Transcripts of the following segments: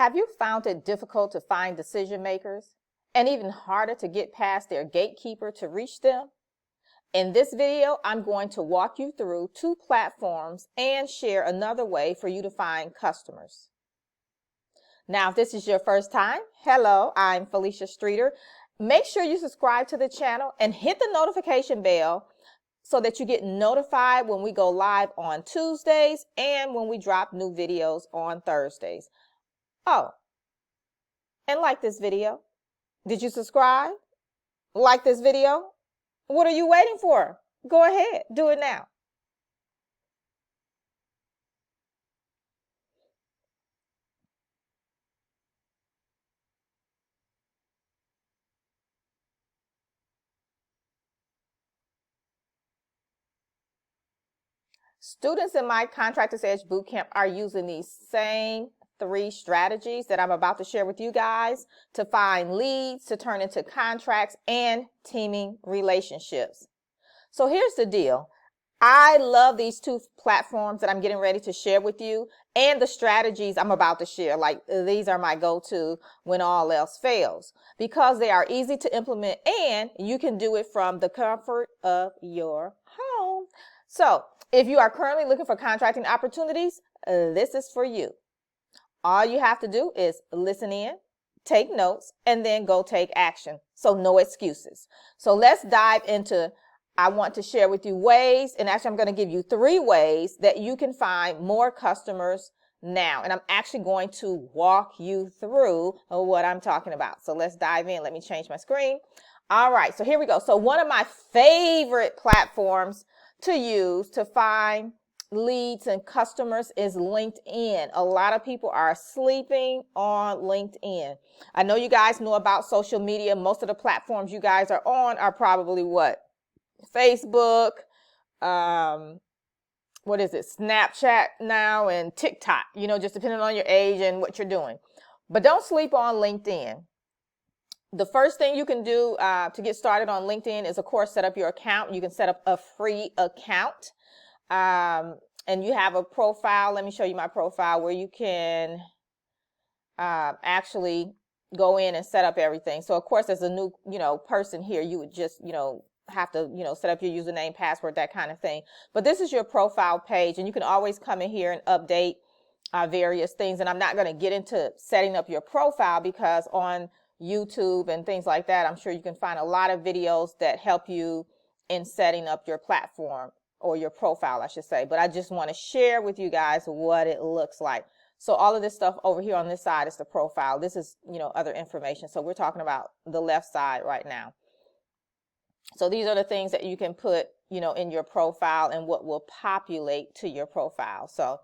Have you found it difficult to find decision makers and even harder to get past their gatekeeper to reach them? In this video, I'm going to walk you through 2 platforms and share another way for you to find customers. Now, if this is your first time, hello, I'm Felicia Streeter. Make sure you subscribe to the channel and hit the notification bell so that you get notified when we go live on Tuesdays and when we drop new videos on Thursdays. Oh, and like this video. Did you subscribe? Like this video? What are you waiting for? Go ahead, do it now. Students in my Contractors Edge Bootcamp are using these same 3 strategies that I'm about to share with you guys to find leads, to turn into contracts, and teaming relationships. So here's the deal. I love these 2 platforms that I'm getting ready to share with you and the strategies I'm about to share. Like, these are my go-to when all else fails because they are easy to implement and you can do it from the comfort of your home. So if you are currently looking for contracting opportunities, this is for you. All you have to do is listen in, take notes, and then go take action. So no excuses. So let's dive into, I want to share with you ways, and actually I'm going to give you 3 ways that you can find more customers now. And I'm actually going to walk you through what I'm talking about. So let's dive in. Let me change my screen. All right, so here we go. So one of my favorite platforms to use to find leads and customers is LinkedIn. A lot of people are sleeping on LinkedIn. I know you guys know about social media. Most of the platforms you guys are on are probably what? Facebook, what is it? Snapchat now and TikTok, just depending on your age and what you're doing. But don't sleep on LinkedIn. The first thing you can do to get started on LinkedIn is, of course, set up your account. You can set up a free account. And you have a profile. Let me show you my profile where you can actually go in and set up everything. So, of course, as a new, person here, you would just, have to, set up your username, password, that kind of thing. But this is your profile page, and you can always come in here and update various things. And I'm not going to get into setting up your profile because on YouTube and things like that, I'm sure you can find a lot of videos that help you in setting up your platform or your profile, I should say. But I just want to share with you guys what it looks like. So all of this stuff over here on this side is the profile. This is, other information. So we're talking about the left side right now. So these are the things that you can put, in your profile and what will populate to your profile. So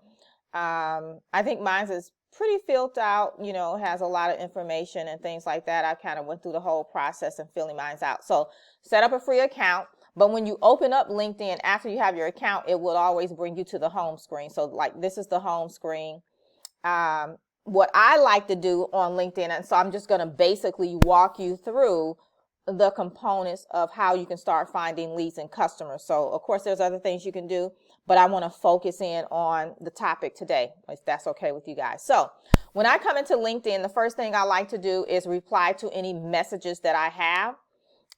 I think mine is pretty filled out, has a lot of information and things like that. I kind of went through the whole process and filling mine out. So set up a free account. But when you open up LinkedIn after you have your account, it will always bring you to the home screen. So like this is the home screen. What I like to do on LinkedIn, and so I'm just going to basically walk you through the components of how you can start finding leads and customers. So of course there's other things you can do, but I want to focus in on the topic today, if that's okay with you guys. So when I come into LinkedIn, the first thing I like to do is reply to any messages that I have.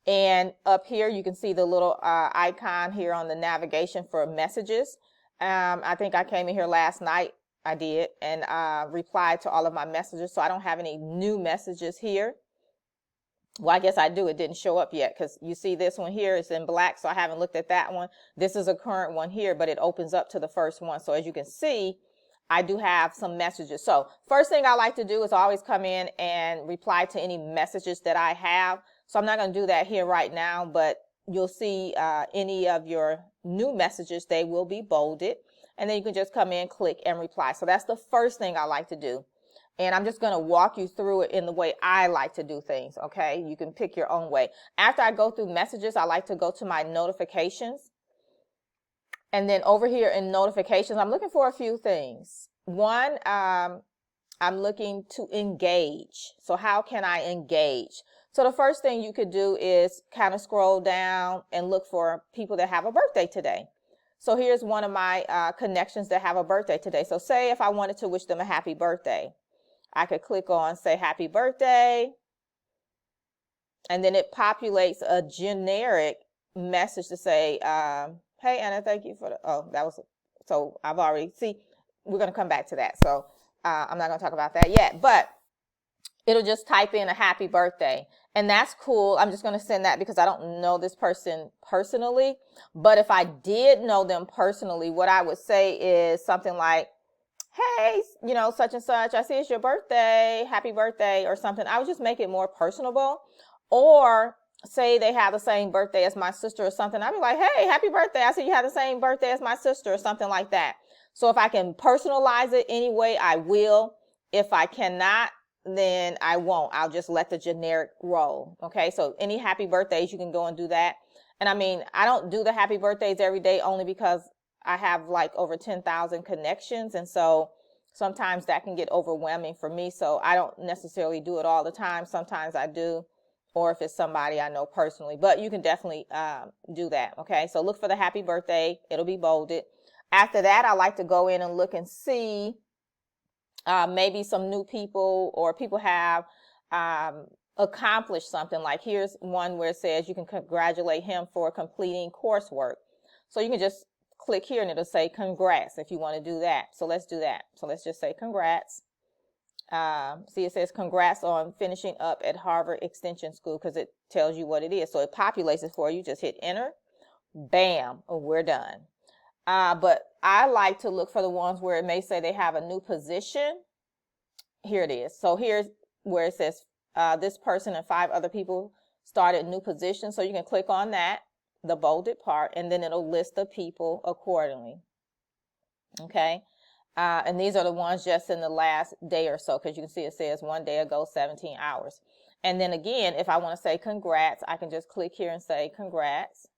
And up here, you can see the little icon here on the navigation for messages. I think I came in here last night. I did, and replied to all of my messages. So I don't have any new messages here. Well, I guess I do. It didn't show up yet because you see this one here is in black. So I haven't looked at that one. This is a current one here, but it opens up to the first one. So as you can see, I do have some messages. So first thing I like to do is always come in and reply to any messages that I have. So I'm not going to do that here right now, but you'll see any of your new messages, they will be bolded. And then you can just come in, click, and reply. So that's the first thing I like to do. And I'm just going to walk you through it in the way I like to do things, okay? You can pick your own way. After I go through messages, I like to go to my notifications. And then over here in notifications, I'm looking for a few things. One, I'm looking to engage. So how can I engage? So the first thing you could do is kind of scroll down and look for people that have a birthday today. So here's one of my connections that have a birthday today. So say if I wanted to wish them a happy birthday, I could click on say happy birthday, and then it populates a generic message to say, hey, Anna, thank you for the, so I've already, see, we're going to come back to that. So I'm not going to talk about that yet, but it'll just type in a happy birthday. And that's cool. I'm just going to send that because I don't know this person personally. But if I did know them personally, what I would say is something like, hey, such and such, I see it's your birthday, happy birthday, or something. I would just make it more personable. Or say they have the same birthday as my sister or something. I'd be like, hey, happy birthday. I see you have the same birthday as my sister or something like that. So if I can personalize it anyway, I will. If I cannot, then I won't. I'll just let the generic roll. Okay, so any happy birthdays, you can go and do that. And I mean, I don't do the happy birthdays every day only because I have like over 10,000 connections. And so sometimes that can get overwhelming for me. So I don't necessarily do it all the time. Sometimes I do, or if it's somebody I know personally, but you can definitely do that. Okay, so look for the happy birthday. It'll be bolded. After that, I like to go in and look and see maybe some new people or people have accomplished something. Like here's one where it says you can congratulate him for completing coursework. So you can just click here and it'll say congrats if you want to do that. So let's do that. So let's just say congrats. See, it says congrats on finishing up at Harvard Extension School because it tells you what it is. So it populates it for you. Just hit enter. Bam, we're done. But I like to look for the ones where it may say they have a new position. Here it is. So here's where it says this person and 5 other people started new positions. So you can click on that, the bolded part, and then it'll list the people accordingly. Okay. And these are the ones just in the last day or so, because you can see it says 1 day ago, 17 hours. And then again, if I want to say congrats, I can just click here and say congrats.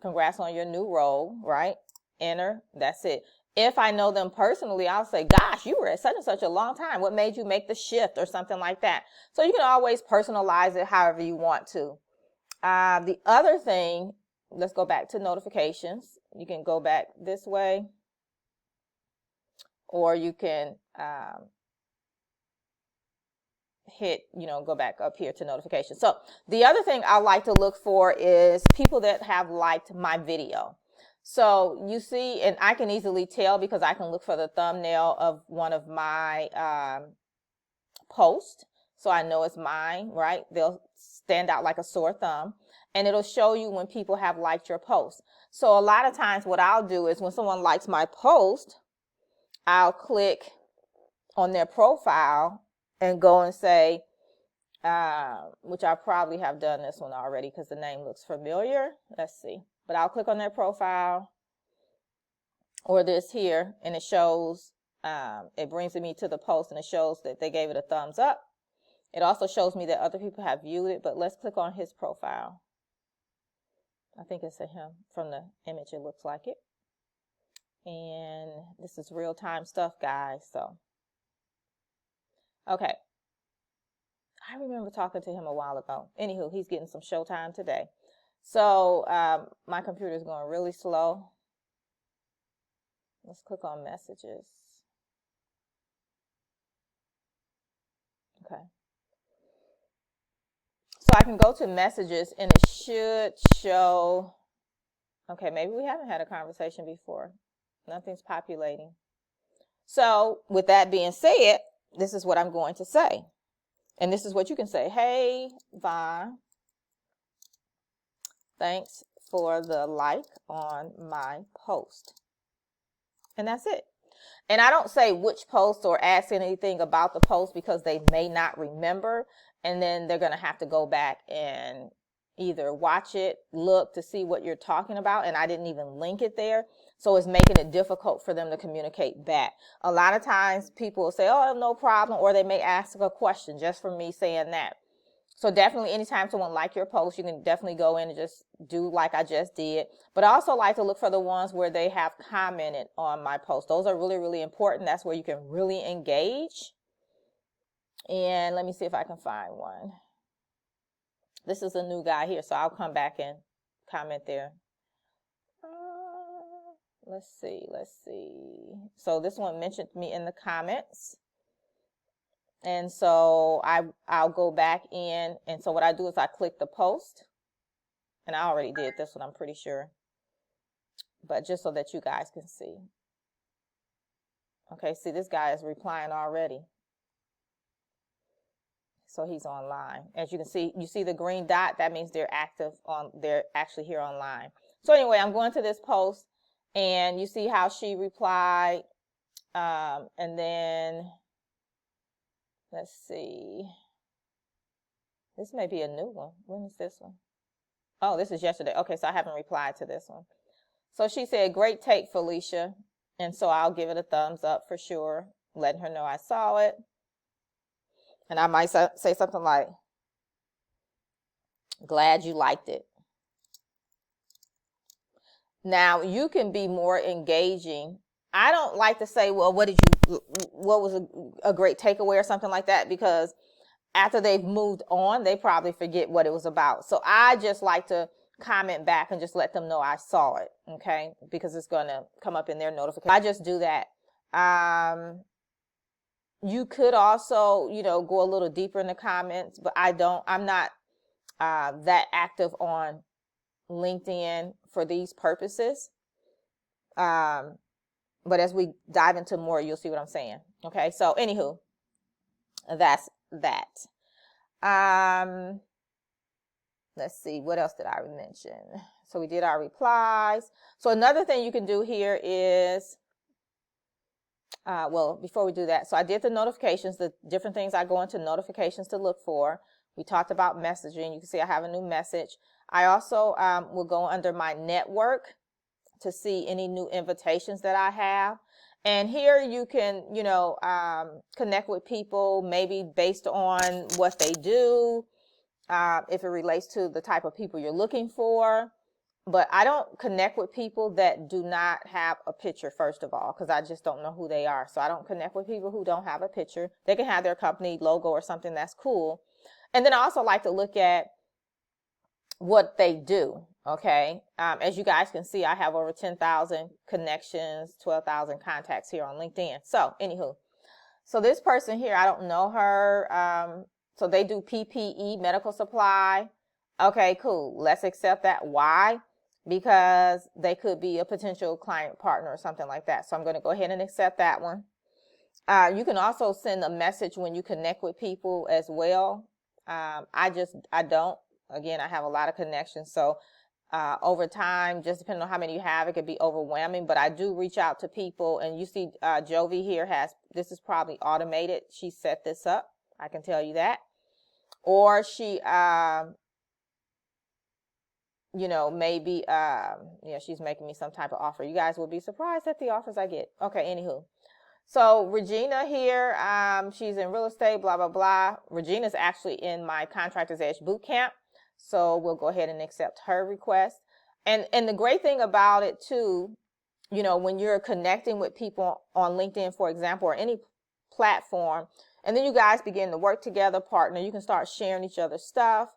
Congrats on your new role, right? Enter. That's it. If I know them personally, I'll say, gosh, you were at such and such a long time. What made you make the shift or something like that? So you can always personalize it however you want to. The other thing, let's go back to notifications. You can go back this way, or you can hit, go back up here to notifications. So the other thing I like to look for is people that have liked my video. So you see, and I can easily tell because I can look for the thumbnail of one of my posts. So I know it's mine, right? They'll stand out like a sore thumb, and it'll show you when people have liked your post. So a lot of times what I'll do is when someone likes my post, I'll click on their profile and go and say, which I probably have done this one already because the name looks familiar. Let's see. But I'll click on their profile or this here, and it shows, it brings me to the post and it shows that they gave it a thumbs up. It also shows me that other people have viewed it, but let's click on his profile. I think it's a him from the image. It looks like it. And this is real-time stuff, guys. So, okay. I remember talking to him a while ago. Anywho, he's getting some showtime today. So my computer is going really slow. Let's click on messages. Okay. So I can go to messages and it should show, okay, maybe we haven't had a conversation before. Nothing's populating. So with that being said, this is what I'm going to say. And this is what you can say. Hey, Vaughn, thanks for the like on my post. And that's it. And I don't say which post or ask anything about the post because they may not remember. And then they're going to have to go back and either watch it, look to see what you're talking about. And I didn't even link it there. So it's making it difficult for them to communicate back. A lot of times people will say, oh, no problem. Or they may ask a question just from me saying that. So definitely anytime someone likes your post, you can definitely go in and just do like I just did. But I also like to look for the ones where they have commented on my post. Those are really, really important. That's where you can really engage. And let me see if I can find one. This is a new guy here, so I'll come back and comment there. Let's see. So this one mentioned me in the comments. And so I'll go back in. And so what I do is I click the post. And I already did this one, I'm pretty sure. But just so that you guys can see. Okay, see, this guy is replying already. So he's online. As you can see, you see the green dot, that means they're active they're actually here online. So anyway, I'm going to this post and you see how she replied. And then let's see. This may be a new one. When is this one? Oh, this is yesterday. Okay, so I haven't replied to this one. So she said, great take, Felicia. And so I'll give it a thumbs up for sure, letting her know I saw it. And I might say something like, glad you liked it. Now, you can be more engaging. I don't like to say, well, what was a great takeaway or something like that, because after they've moved on, they probably forget what it was about. So I just like to comment back and just let them know I saw it, okay? Because it's going to come up in their notification. I just do that. You could also, go a little deeper in the comments, but I'm not that active on LinkedIn for these purposes. But as we dive into more, you'll see what I'm saying. Okay, so anywho, that's that. Let's see, what else did I mention? So we did our replies. So another thing you can do here is, well, before we do that, so I did the notifications, the different things I go into notifications to look for. We talked about messaging. You can see I have a new message. I also will go under my network to see any new invitations that I have. And here you can, connect with people maybe based on what they do, if it relates to the type of people you're looking for. But I don't connect with people that do not have a picture, first of all, because I just don't know who they are. So I don't connect with people who don't have a picture. They can have their company logo or something that's cool. And then I also like to look at what they do, okay? As you guys can see, I have over 10,000 connections, 12,000 contacts here on LinkedIn. So anywho, so this person here, I don't know her. So they do PPE, medical supply. Okay, cool. Let's accept that. Why? Because they could be a potential client partner or something like that. So I'm going to go ahead and accept that one. You can also send a message when you connect with people as well. I don't. Again, I have a lot of connections. So over time, just depending on how many you have, it could be overwhelming. But I do reach out to people. And you see Jovi here this is probably automated. She set this up. I can tell you that. Or she, maybe, she's making me some type of offer. You guys will be surprised at the offers I get. Okay, anywho. So Regina here, she's in real estate, blah, blah, blah. Regina's actually in my Contractors Edge Bootcamp. So we'll go ahead and accept her request. And the great thing about it too, when you're connecting with people on LinkedIn, for example, or any platform, and then you guys begin to work together, partner, you can start sharing each other's stuff,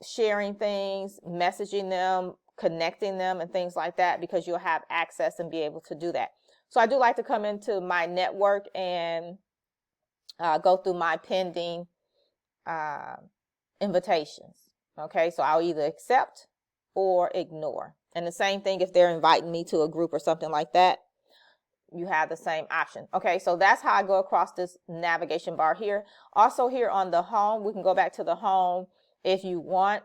sharing things, messaging them, connecting them, and things like that, because you'll have access and be able to do that. So I do like to come into my network and go through my pending invitations. Okay, so I'll either accept or ignore. And the same thing if they're inviting me to a group or something like that, you have the same option. Okay, so that's how I go across this navigation bar here. Also here on the home, we can go back to the home if you want,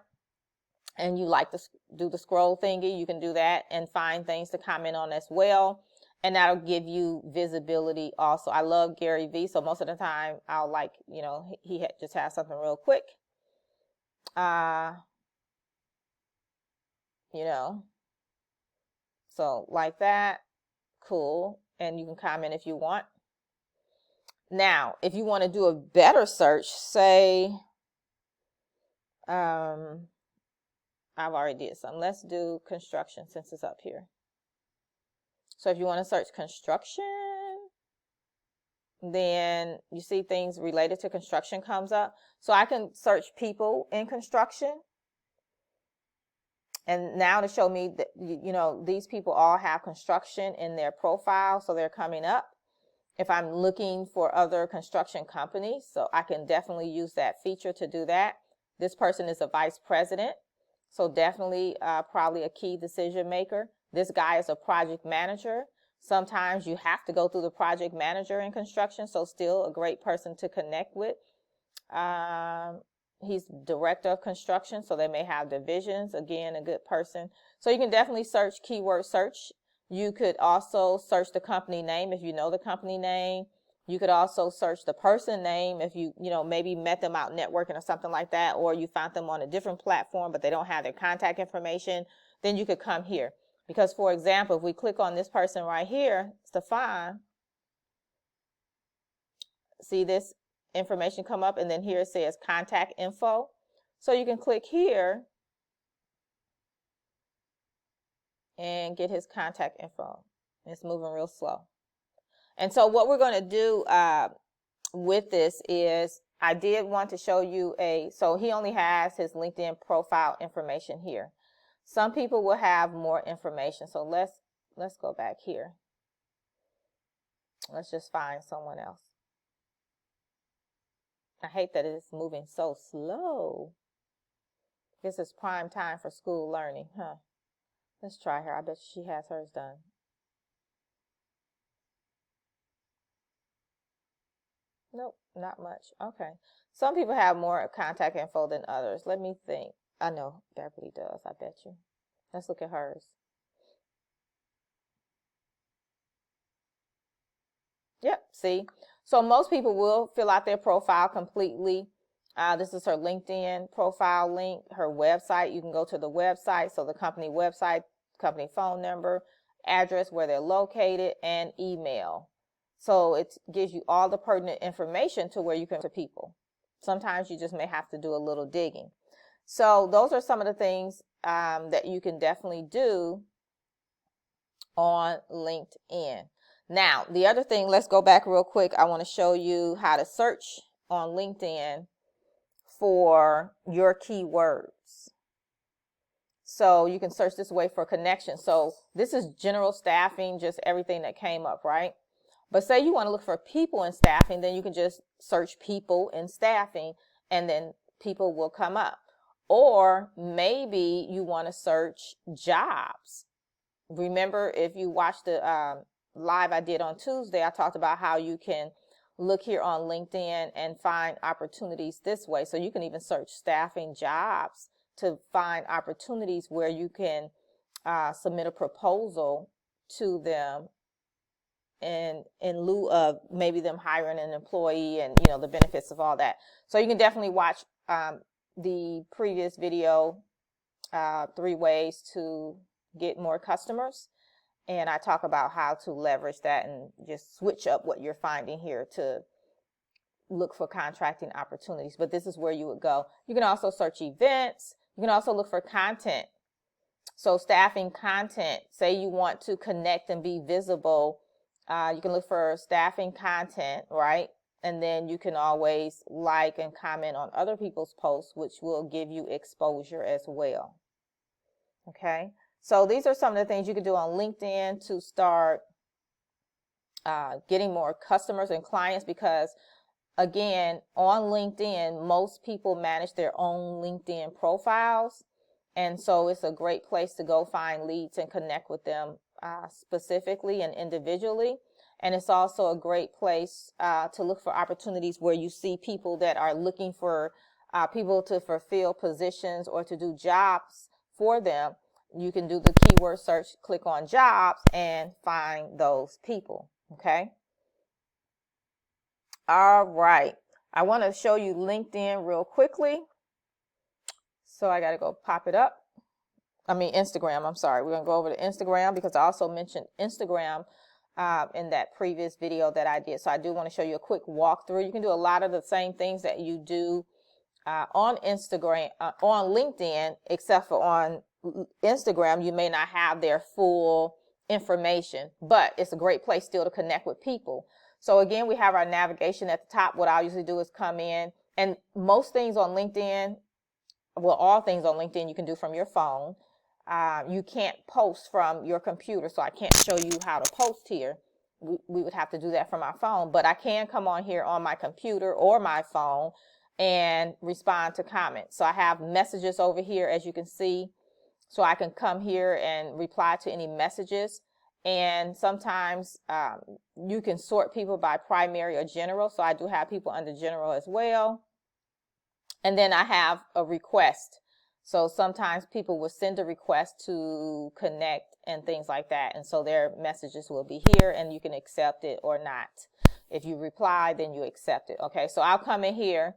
and you like to do the scroll thingy, you can do that and find things to comment on as well. And that'll give you visibility also. I love Gary Vee, so most of the time I'll he just has something real quick. So like that, cool. And you can comment if you want. Now, if you want to do a better search, say, I've already did some. Let's do construction since it's up here. So if you want to search construction, then you see things related to construction comes up. So I can search people in construction. And now to show me that, these people all have construction in their profile. So they're coming up. if I'm looking for other construction companies. So I can definitely use that feature to do that. This person is a vice president, so definitely probably a key decision maker. This guy is a project manager. Sometimes you have to go through the project manager in construction, so still a great person to connect with. He's director of construction, so they may have divisions. Again, a good person. So you can definitely search, keyword search. You could also search the company name if you know the company name. You could also search the person name if you maybe met them out networking or something like that, or you found them on a different platform, but they don't have their contact information. Then you could come here. Because, for example, if we click on this person right here, Stefan, see this information come up, and then here it says contact info. So you can click here and get his contact info. It's moving real slow. And so what we're going to do with this is, I did want to show you so he only has his LinkedIn profile information here. Some people will have more information. So let's go back here. Let's just find someone else. I hate that it's moving so slow. This is prime time for school learning, huh? Let's try her. I bet she has hers done. Nope, not much. Okay. Some people have more contact info than others. Let me think. I know Beverly does, I bet you. Let's look at hers. Yep, see? So most people will fill out their profile completely. This is her LinkedIn profile link, her website. You can go to the website. So the company website, company phone number, address where they're located, and email. So it gives you all the pertinent information to where you can to people. Sometimes you just may have to do a little digging. So those are some of the things that you can definitely do on LinkedIn. Now, the other thing, let's go back real quick. I want to show you how to search on LinkedIn for your keywords. So you can search this way for connection. So this is general staffing, just everything that came up, right? But say you want to look for people in staffing, then you can just search people in staffing, and then people will come up. Or maybe you want to search jobs. Remember, if you watched the live I did on Tuesday, I talked about how you can look here on LinkedIn and find opportunities this way. So you can even search staffing jobs to find opportunities where you can submit a proposal to them in lieu of maybe them hiring an employee and the benefits of all that. So you can definitely watch the previous video, 3 ways to get more customers. And I talk about how to leverage that and just switch up what you're finding here to look for contracting opportunities. But this is where you would go. You can also search events. You can also look for content. So staffing content, say you want to connect and be visible. You can look for staffing content, right? And then you can always like and comment on other people's posts, which will give you exposure as well. Okay. So these are some of the things you can do on LinkedIn to start getting more customers and clients, because again, on LinkedIn, most people manage their own LinkedIn profiles. And so it's a great place to go find leads and connect with them specifically and individually. And it's also a great place to look for opportunities where you see people that are looking for people to fulfill positions or to do jobs for them. You can do the keyword search, click on jobs, and find those people. Okay. All right. I want to show you LinkedIn real quickly. So I got to go pop it up. Instagram. I'm sorry. We're going to go over to Instagram because I also mentioned Instagram in that previous video that I did. So I do want to show you a quick walkthrough. You can do a lot of the same things that you do on Instagram, on LinkedIn, except for on Instagram, you may not have their full information, but it's a great place still to connect with people. So again, we have our navigation at the top. What I usually do is come in, and most things on LinkedIn, well, all things on LinkedIn you can do from your phone. You can't post from your computer, so I can't show you how to post here. we would have to do that from our phone, but I can come on here on my computer or my phone and respond to comments. So I have messages over here, as you can see, so I can come here and reply to any messages. And sometimes you can sort people by primary or general. So I do have people under general as well. And then I have a request. So sometimes people will send a request to connect and things like that. And so their messages will be here and you can accept it or not. If you reply, then you accept it. Okay, so I'll come in here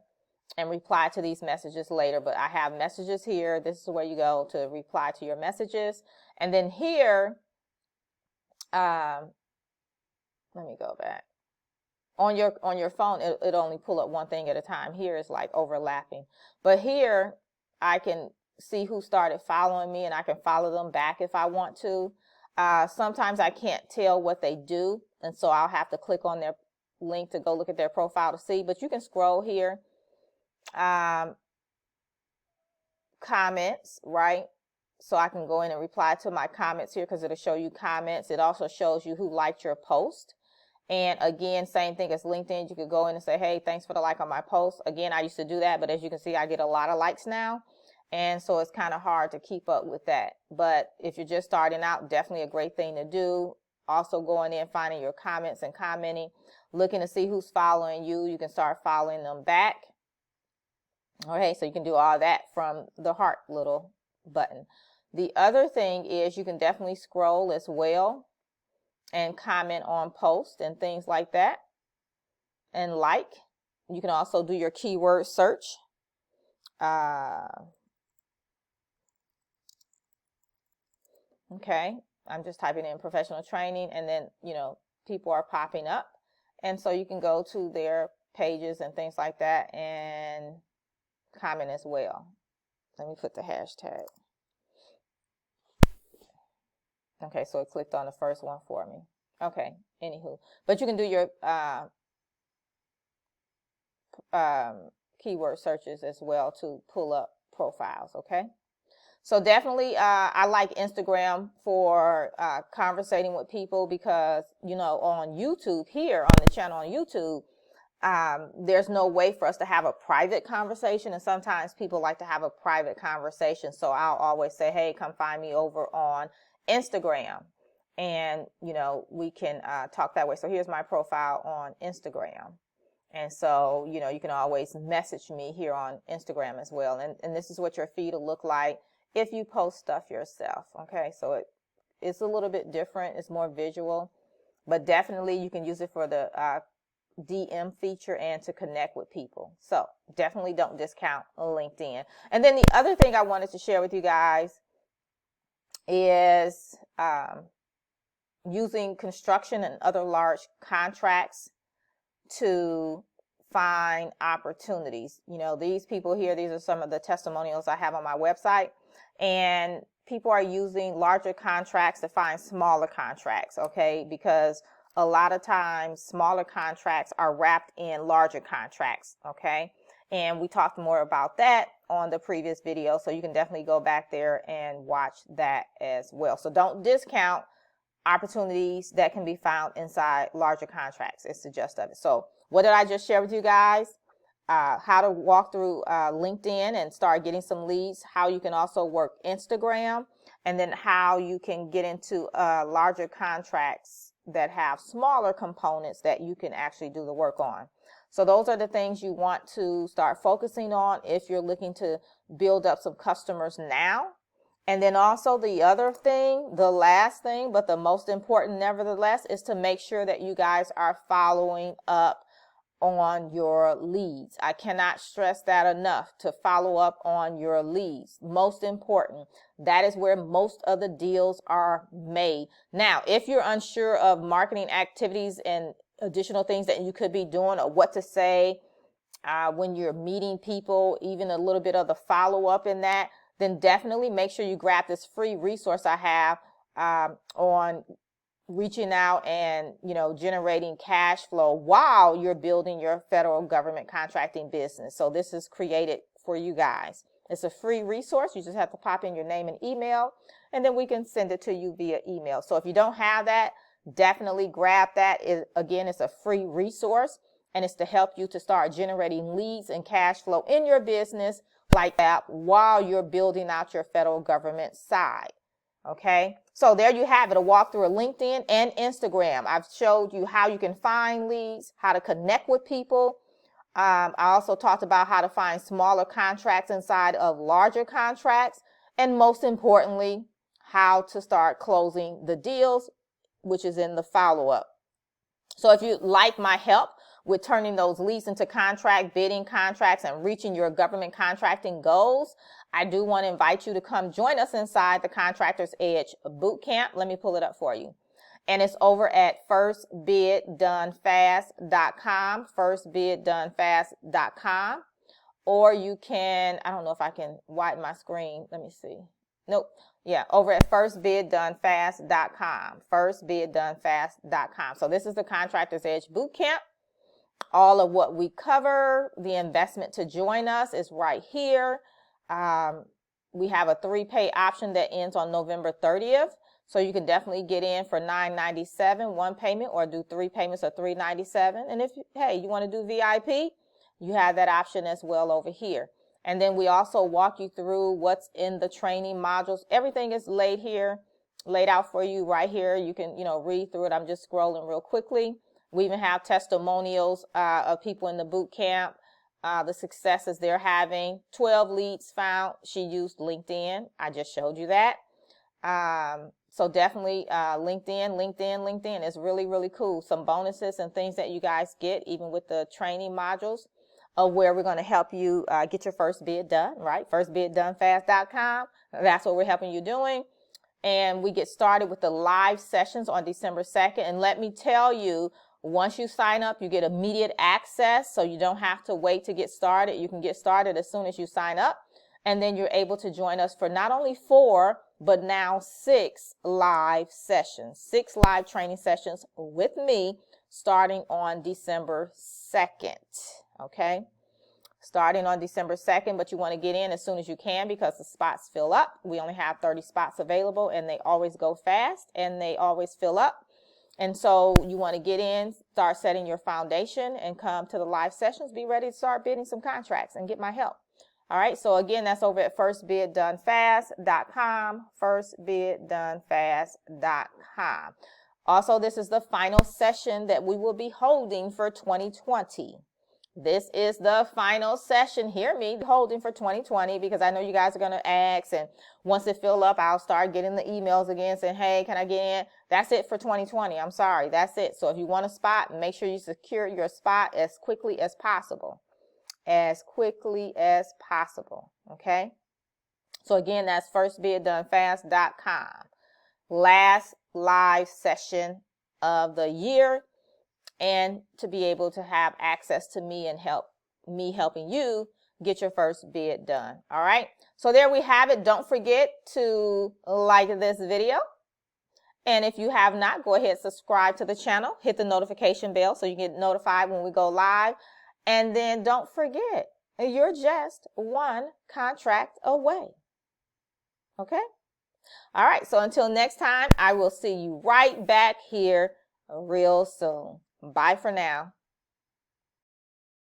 and reply to these messages later, but I have messages here. This is where you go to reply to your messages. And then here, let me go back. On your phone, it only pull up one thing at a time. Here is like overlapping. But here, I can see who started following me, and I can follow them back if I want to. Sometimes I can't tell what they do, and so I'll have to click on their link to go look at their profile to see. But you can scroll here. Comments, right? So I can go in and reply to my comments here because it'll show you comments. It also shows you who liked your post. And again, same thing as LinkedIn. You could go in and say, hey, thanks for the like on my post. Again, I used to do that, but as you can see, I get a lot of likes now. And so it's kind of hard to keep up with that. But if you're just starting out, definitely a great thing to do. Also going in, finding your comments and commenting, looking to see who's following you. You can start following them back. Okay, so you can do all that from the heart little button. The other thing is you can definitely scroll as well and comment on posts and things like that, and like. You can also do your keyword search. Okay, I'm just typing in professional training, and then, you know, people are popping up. And so you can go to their pages and things like that and comment as well. Let me put the hashtag. Okay, so it clicked on the first one for me. Okay, anywho. But you can do your keyword searches as well to pull up profiles, okay? So definitely, I like Instagram for conversating with people because, you know, on YouTube here, on the channel on YouTube, there's no way for us to have a private conversation. And sometimes people like to have a private conversation. So I'll always say, hey, come find me over on Instagram. And, you know, we can talk that way. So here's my profile on Instagram. And so, you know, you can always message me here on Instagram as well. And this is what your feed will look like if you post stuff yourself. Okay, so it's a little bit different. It's more visual. But definitely you can use it for the DM feature and to connect with people. So definitely don't discount LinkedIn. And then the other thing I wanted to share with you guys is using construction and other large contracts to find opportunities. You know, these people here, these are some of the testimonials I have on my website, and people are using larger contracts to find smaller contracts, okay? Because a lot of times smaller contracts are wrapped in larger contracts, okay? And we talked more about that on the previous video, so you can definitely go back there and watch that as well. So don't discount opportunities that can be found inside larger contracts. It's the gist of it. So what did I just share with you guys? How to walk through LinkedIn and start getting some leads, how you can also work Instagram, and then how you can get into larger contracts that have smaller components that you can actually do the work on. So those are the things you want to start focusing on if you're looking to build up some customers now. And then also the other thing, the last thing, but the most important nevertheless, is to make sure that you guys are following up on your leads. I cannot stress that enough, to follow up on your leads. Most important. That is where most of the deals are made. Now, if you're unsure of marketing activities and additional things that you could be doing, or what to say when you're meeting people, even a little bit of the follow-up in that, then definitely make sure you grab this free resource I have on reaching out and, you know, generating cash flow while you're building your federal government contracting business. So this is created for you guys. It's a free resource. You just have to pop in your name and email, and then we can send it to you via email. So if you don't have that, Definitely grab that. Again, it's a free resource, and it's to help you to start generating leads and cash flow in your business like that while you're building out your federal government side. Okay, so there you have it, a walkthrough of LinkedIn and Instagram. I've showed you how you can find leads, how to connect with people. I also talked about how to find smaller contracts inside of larger contracts, and most importantly, how to start closing the deals, which is in the follow-up. So if you like my help with turning those leads into contract, bidding contracts, and reaching your government contracting goals, I do want to invite you to come join us inside the Contractors Edge Bootcamp. Let me pull it up for you. And it's over at firstbiddonefast.com, firstbiddonefast.com. Or you can, I don't know if I can widen my screen. Let me see. Nope. Yeah, over at firstbiddonefast.com, firstbiddonefast.com. So this is the Contractors Edge Bootcamp. All of what we cover, the investment to join us is right here. We have a 3-pay option that ends on November 30th. So you can definitely get in for $9.97, one payment, or do 3 payments of $3.97. And if, hey, you want to do VIP, you have that option as well over here. And then we also walk you through what's in the training modules. Everything is laid out for you right here. You can, read through it. I'm just scrolling real quickly. We even have testimonials of people in the boot camp, the successes they're having. 12 leads found. She used LinkedIn. I just showed you that. So definitely LinkedIn is really, really cool. Some bonuses and things that you guys get, even with the training modules, of where we're going to help you get your first bid done, right? Firstbiddonefast.com. That's what we're helping you doing. And we get started with the live sessions on December 2nd. And let me tell you, once you sign up, you get immediate access. So you don't have to wait to get started. You can get started as soon as you sign up. And then you're able to join us for not only 4, but now 6 live sessions, 6 live training sessions with me starting on December 2nd. Okay, starting on December 2nd, but you want to get in as soon as you can because the spots fill up. We only have 30 spots available, and they always go fast and they always fill up. And so you want to get in, start setting your foundation, and come to the live sessions. Be ready to start bidding some contracts and get my help. All right, so again, that's over at firstbiddonefast.com, firstbiddonefast.com. Also, this is the final session that we will be holding for 2020. This is the final session, hear me, holding for 2020, because I know you guys are going to ask, and once it fill up, I'll start getting the emails again saying, hey, can I get in? That's it for 2020. I'm sorry, that's it. So if you want a spot, make sure you secure your spot as quickly as possible. Okay? So again, that's firstbiddonefast.com. Last live session of the year, and to be able to have access to me and helping you get your first bid done. All right. So there we have it. Don't forget to like this video. And if you have not, go ahead, subscribe to the channel, hit the notification bell so you get notified when we go live. And then don't forget, you're just one contract away. Okay. All right. So until next time, I will see you right back here real soon. Bye for now.